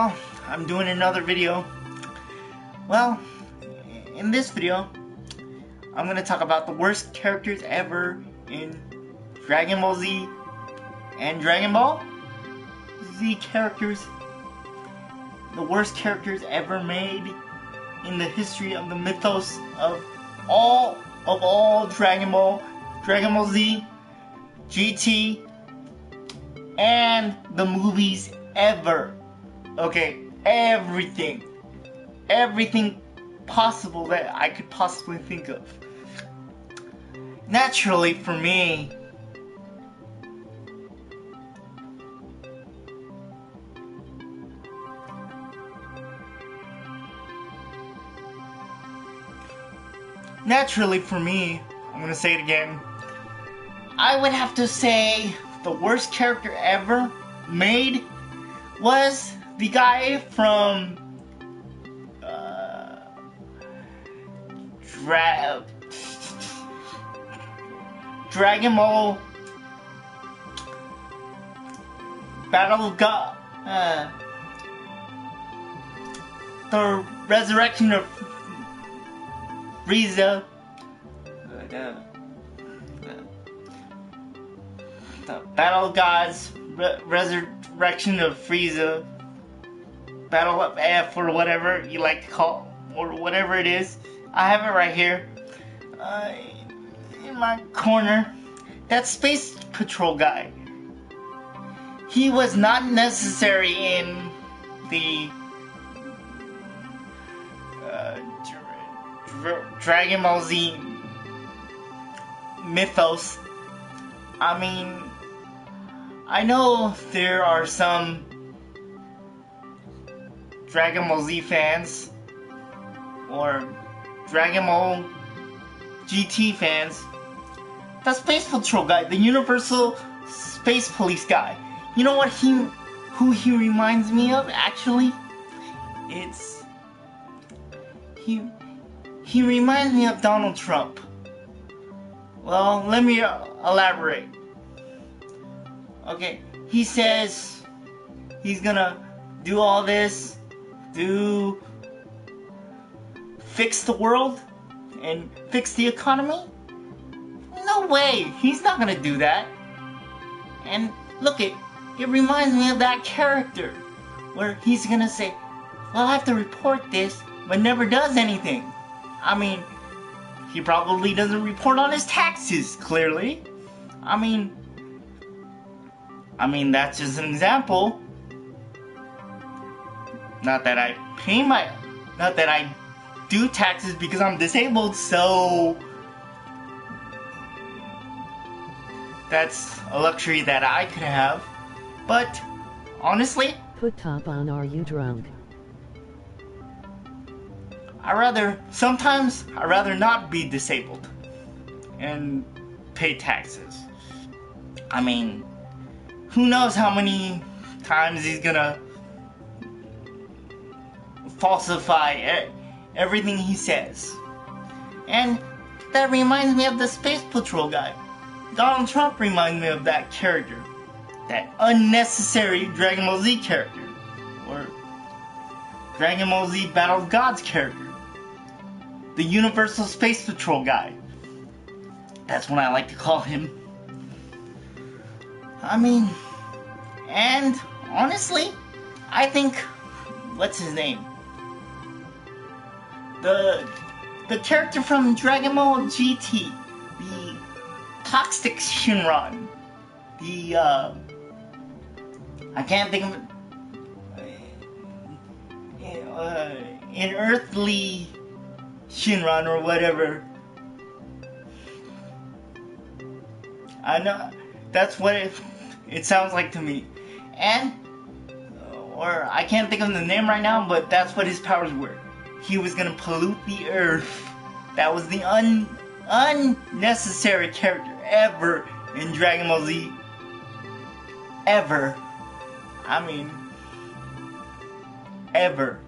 Oh, I'm doing another video. Well, in this video, I'm gonna talk about the worst characters ever in Dragon Ball Z and Dragon Ball Z characters. The worst characters ever made in the history of the mythos of all Dragon Ball Z, GT, and the movies ever. Okay, everything possible that I could possibly think of. Naturally, for me, I'm gonna say it again, I would have to say the worst character ever made was the guy from Dragon Ball Battle of God, the Resurrection of Frieza, the Battle of Gods, Resurrection of Frieza, Battle of F, or whatever you like to call, or whatever it is. I have it right here, in my corner. That Space Patrol guy. He was not necessary in the Dragon Ball Z mythos. I mean, I know there are some Dragon Ball Z fans or Dragon Ball GT fans. The Space Patrol guy, the Universal Space Police guy. You know what who he reminds me of, actually? He reminds me of Donald Trump. Well, let me elaborate. Okay, he says he's gonna do all this, fix the world and fix the economy. No way, he's not gonna do that. And look, it reminds me of that character where he's gonna say, well, I have to report this, but never does anything. I mean, he probably doesn't report on his taxes, clearly. I mean, that's just an example. Not that I do taxes because I'm disabled, so that's a luxury that I could have. But honestly, put top on. Are you drunk? Sometimes I'd rather not be disabled and pay taxes. I mean, who knows how many times he's gonna falsify everything he says. And that reminds me of the Space Patrol guy. Donald Trump reminds me of that character. That unnecessary Dragon Ball Z character. Or Dragon Ball Z Battle of Gods character. The Universal Space Patrol guy. That's what I like to call him. I mean, and honestly, I think, what's his name? The character from Dragon Ball GT, the Toxic Shinron, I can't think of it, an earthly Shinron or whatever. I know, that's what it sounds like to me. And, or I can't think of the name right now, but that's what his powers were. He was gonna pollute the earth. That was the unnecessary character ever in Dragon Ball Z. Ever. I mean, ever.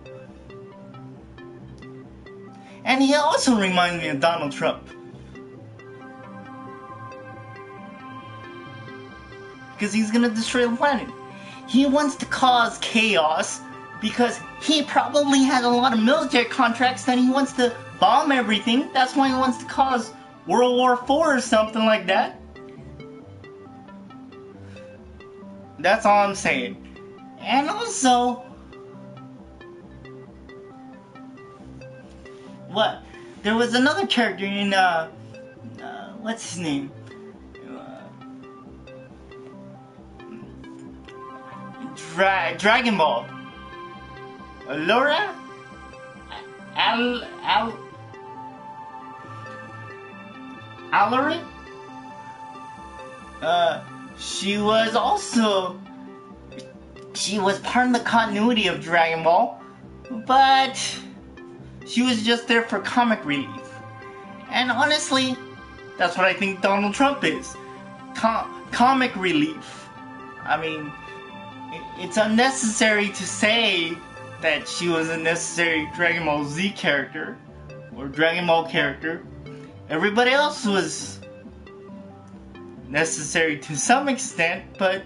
And he also reminds me of Donald Trump. Because he's gonna destroy the planet. He wants to cause chaos because he probably has a lot of military contracts and he wants to bomb everything. That's why he wants to cause World War IV or something like that. That's all I'm saying. And also, what? There was another character in, what's his name? Dragon Ball. Laura? Alarin? She was part of the continuity of Dragon Ball, but she was just there for comic relief. And honestly, that's what I think Donald Trump is. Comic relief. I mean, it's unnecessary to say that she was a necessary Dragon Ball Z character, or Dragon Ball character. Everybody else was necessary to some extent, but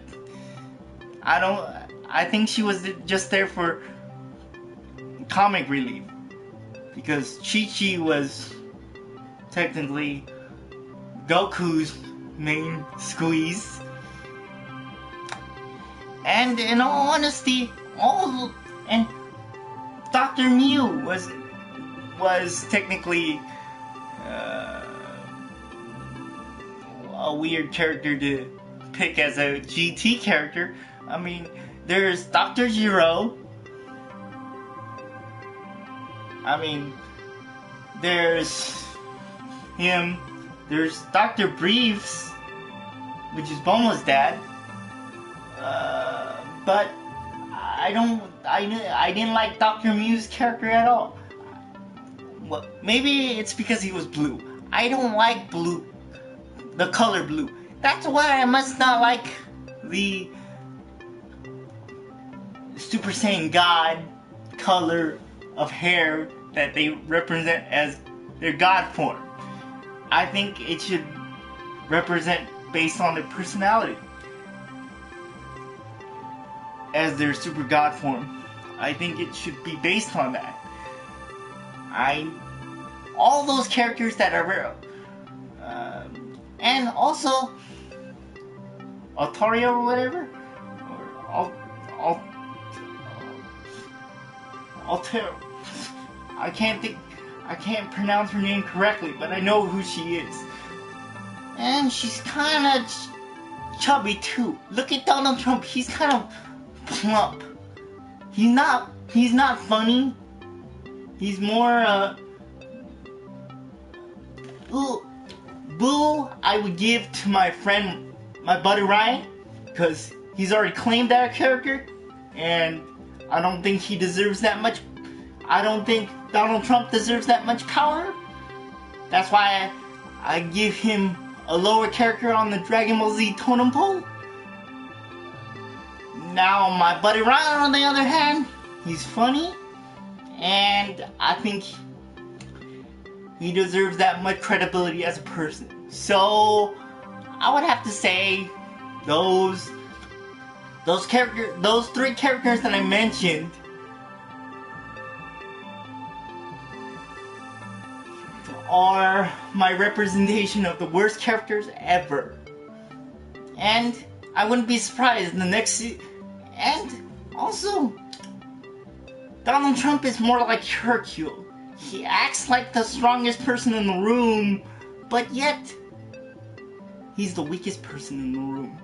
I think she was just there for comic relief. Because Chi-Chi was technically Goku's main squeeze. And in all honesty, and Dr. Mew was technically a weird character to pick as a GT character. I mean, there's Dr. Gero. I mean, there's him. There's Dr. Briefs, which is Bulma's dad. But I didn't like Dr. Mew's character at all. Well, maybe it's because he was blue. I don't like blue, the color blue. That's why I must not like the Super Saiyan God color of hair that they represent as their God form. I think it should represent based on their personality as their super God form. I think it should be based on that. All those characters that are and also Altaria or whatever, or Altair. I can't pronounce her name correctly, but I know who she is. And she's kind of chubby too. Look at Donald Trump. He's kind of plump. He's not funny. He's more boo I would give to my buddy Ryan, because he's already claimed that character, and I don't think he deserves that much. I don't think Donald Trump deserves that much power. That's why I give him a lower character on the Dragon Ball Z totem pole. Now my buddy Ryan, on the other hand, he's funny, and I think he deserves that much credibility as a person. So I would have to say those three characters that I mentioned are my representation of the worst characters ever. And I wouldn't be surprised in the next and also Donald Trump is more like Hercule. He acts like the strongest person in the room, but yet he's the weakest person in the room.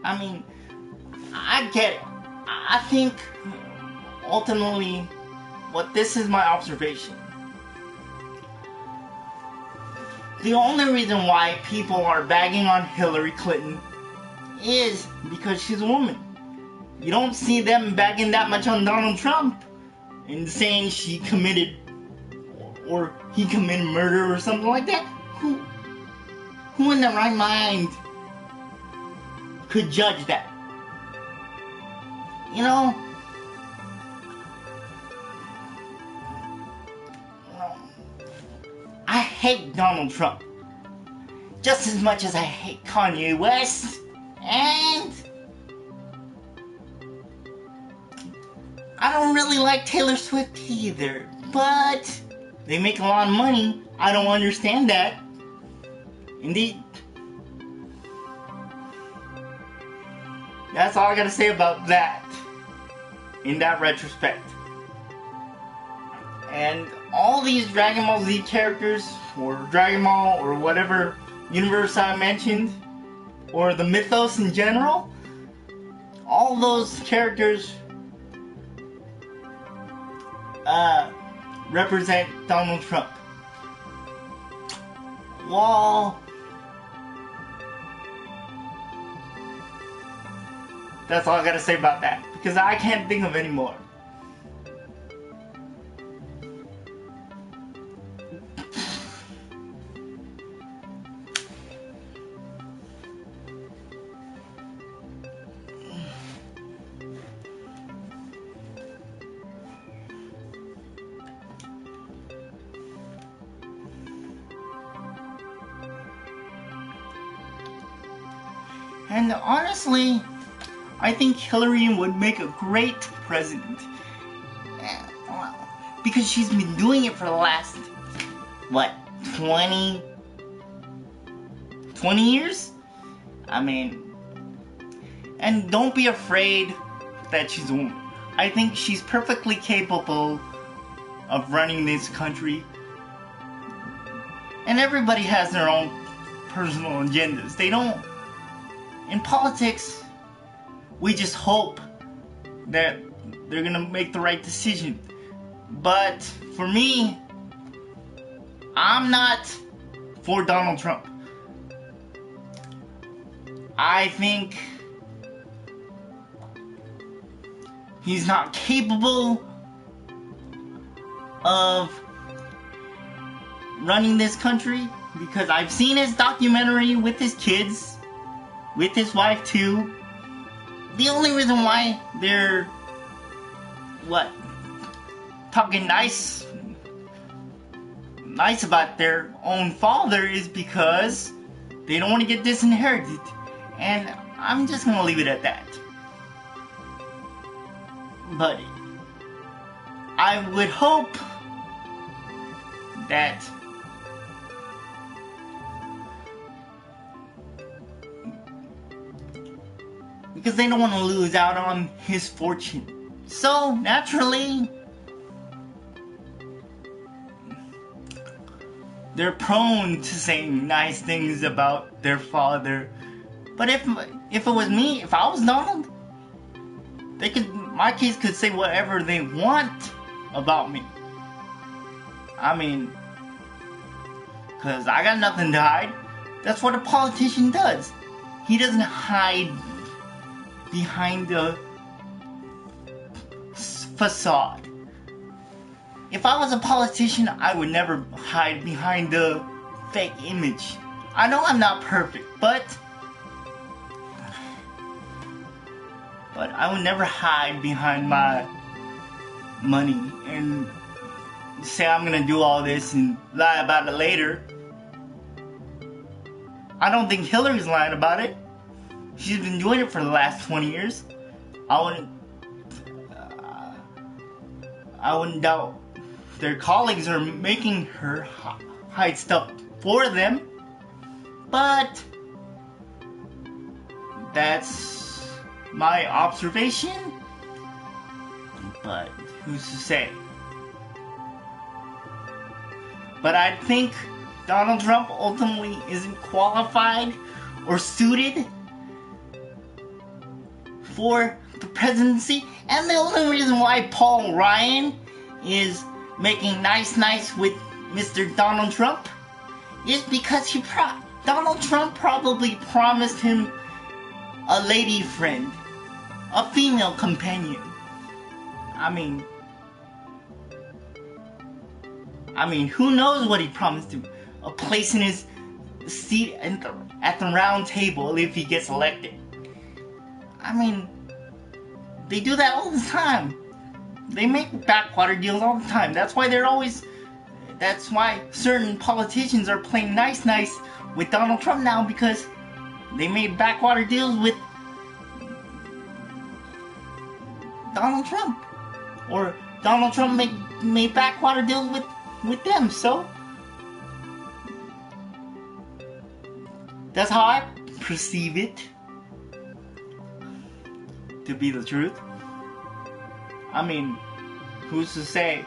I mean, I get it. I think ultimately this is my observation. The only reason why people are bagging on Hillary Clinton is because she's a woman. You don't see them bagging that much on Donald Trump and saying she committed or he committed murder or something like that. Who in their right mind could judge that? You know? I hate Donald Trump just as much as I hate Kanye West, and I don't really like Taylor Swift either, but they make a lot of money. I don't understand that. Indeed. That's all I gotta say about that. In that retrospect. And all these Dragon Ball Z characters, or Dragon Ball, or whatever universe I mentioned, or the mythos in general, all those characters represent Donald Trump. Well, that's all I gotta say about that, because I can't think of any more. And honestly, I think Hillary would make a great president. Because she's been doing it for the last, what, 20 years? I mean, and don't be afraid that she's a woman. I think she's perfectly capable of running this country. And everybody has their own personal agendas. They don't... In politics, we just hope that they're gonna make the right decision. But for me, I'm not for Donald Trump. I think he's not capable of running this country, because I've seen his documentary with his kids. With his wife too. The only reason why they're talking nice about their own father is because they don't want to get disinherited. And I'm just gonna leave it at that. But I would hope that because they don't want to lose out on his fortune. So, naturally, they're prone to saying nice things about their father. But if it was me, if I was Donald, my kids could say whatever they want about me. I mean, because I got nothing to hide. That's what a politician does. He doesn't hide behind the facade. If I was a politician, I would never hide behind the fake image. I know I'm not perfect, but I would never hide behind my money and say I'm gonna do all this and lie about it later. I don't think Hillary's lying about it. She's been doing it for the last 20 years. I wouldn't doubt their colleagues are making her hide stuff for them. But that's my observation. But who's to say? But I think Donald Trump ultimately isn't qualified or suited for the presidency, and the only reason why Paul Ryan is making nice with Mr. Donald Trump is because Donald Trump probably promised him a lady friend, a female companion. I mean, who knows what he promised him? A place in his seat at the round table if he gets elected. I mean, they do that all the time. They make backwater deals all the time. That's why certain politicians are playing nice with Donald Trump now, because they made backwater deals with Donald Trump. or Donald Trump made backwater deals with them. So that's how I perceive it to be the truth. I mean, who's to say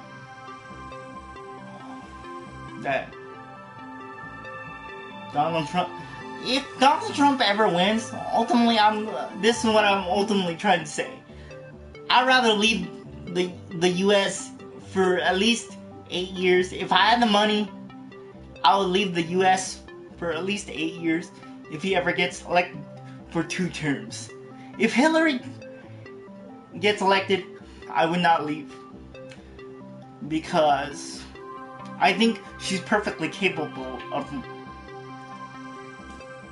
that Donald Trump, if Donald Trump ever wins, ultimately this is what I'm ultimately trying to say. I'd rather leave the US for at least 8 years. If I had the money, I would leave the US for at least 8 years if he ever gets elected for 2 terms. If Hillary gets elected, I would not leave, because I think she's perfectly capable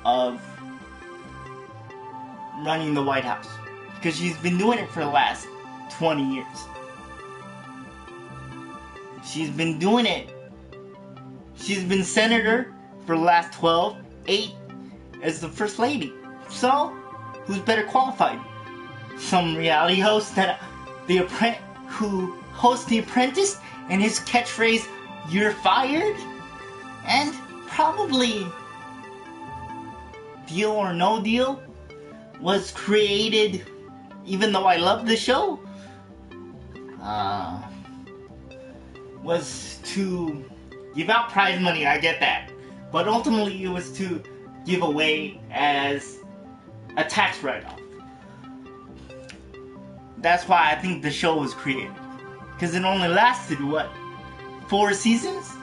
of running the White House, because she's been doing it for the last 20 years. She's been doing it. She's been senator for the last 12, 8 as the first lady. So, who's better qualified? Some reality host who hosts The Apprentice, and his catchphrase, "You're fired?" And probably Deal or No Deal was created, even though I love the show, was to give out prize money. I get that, but ultimately it was to give away as a tax write-off. That's why I think the show was created, because it only lasted 4 seasons,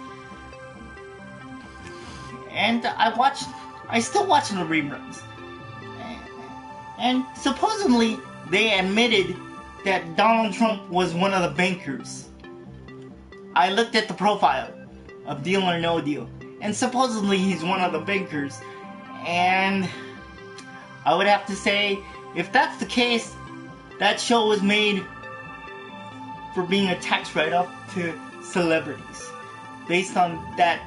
and I still watch the reruns, and supposedly they admitted that Donald Trump was one of the bankers. I looked at the profile of Deal or No Deal, and supposedly he's one of the bankers, and I would have to say, if that's the case, that show was made for being a tax write-off to celebrities, based on that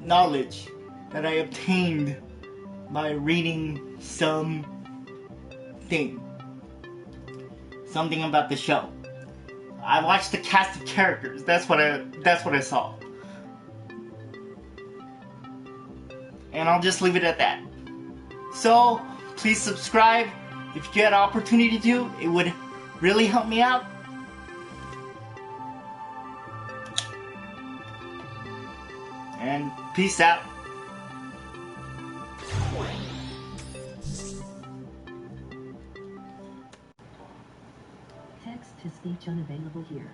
knowledge that I obtained by reading something about the show. I watched the cast of characters. That's what I saw. And I'll just leave it at that. So, please subscribe if you get an opportunity to. It would really help me out. And peace out. Text to speech unavailable here.